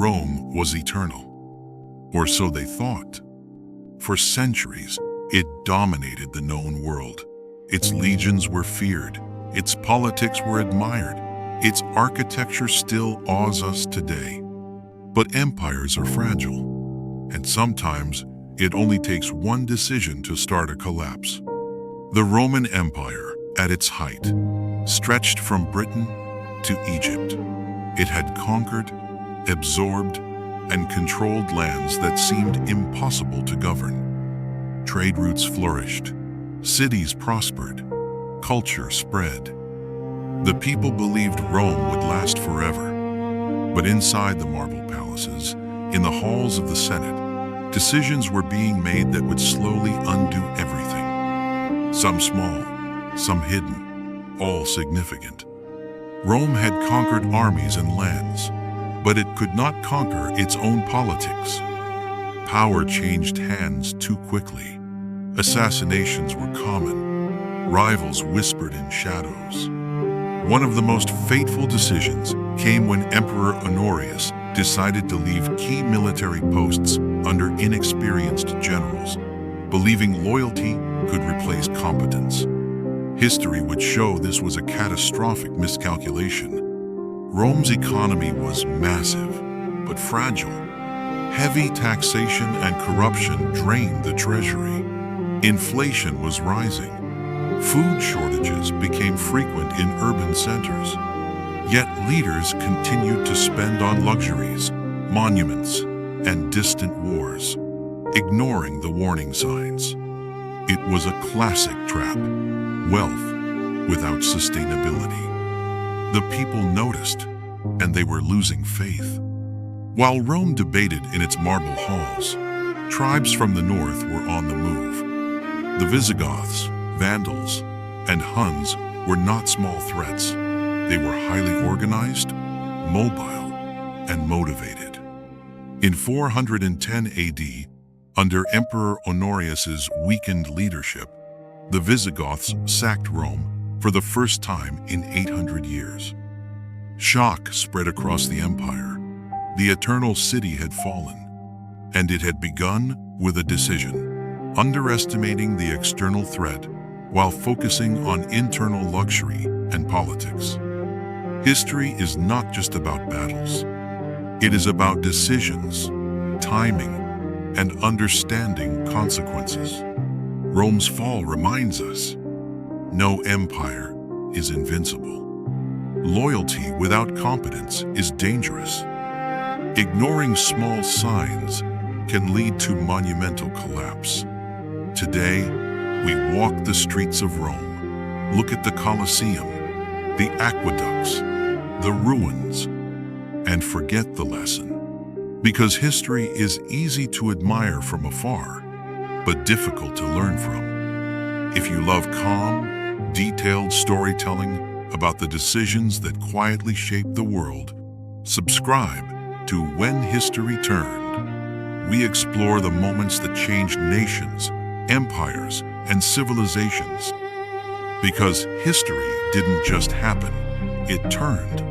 Rome was eternal, or so they thought. For centuries, it dominated the known world. Its legions were feared, its politics were admired, its architecture still awes us today. But empires are fragile, and sometimes it only takes one decision to start a collapse. The Roman Empire, at its height, stretched from Britain to Egypt. It had conquered, absorbed, and controlled lands that seemed impossible to govern. Trade routes flourished, cities prospered, culture spread. The people believed Rome would last forever. But inside the marble palaces, in the halls of the Senate, decisions were being made that would slowly undo everything. Some small, some hidden, all significant. Rome had conquered armies and lands, but it could not conquer its own politics. Power changed hands too quickly. Assassinations were common. Rivals whispered in shadows. One of the most fateful decisions came when Emperor Honorius decided to leave key military posts under inexperienced generals, believing loyalty could replace competence. History would show this was a catastrophic miscalculation. Rome's economy was massive, but fragile. Heavy taxation and corruption drained the treasury. Inflation was rising. Food shortages became frequent in urban centers. Yet leaders continued to spend on luxuries, monuments, and distant wars, ignoring the warning signs. It was a classic trap. Wealth without sustainability. The people noticed, and they were losing faith. While Rome debated in its marble halls, tribes from the north were on the move. The Visigoths, Vandals, and Huns were not small threats. They were highly organized, mobile, and motivated. In 410 AD, under Emperor Honorius's weakened leadership, the Visigoths sacked Rome for the first time in 800 years. Shock spread across the empire. The eternal city had fallen, and it had begun with a decision, underestimating the external threat while focusing on internal luxury and politics. History is not just about battles. It is about decisions, timing, and understanding consequences. Rome's fall reminds us, no empire is invincible. Loyalty without competence is dangerous. Ignoring small signs can lead to monumental collapse. Today, we walk the streets of Rome, look at the Colosseum, the aqueducts, the ruins, and forget the lesson. Because history is easy to admire from afar, but difficult to learn from. If you love calm, detailed storytelling about the decisions that quietly shaped the world, subscribe to When History Turned. We explore the moments that changed nations, empires, and civilizations. Because history didn't just happen, it turned.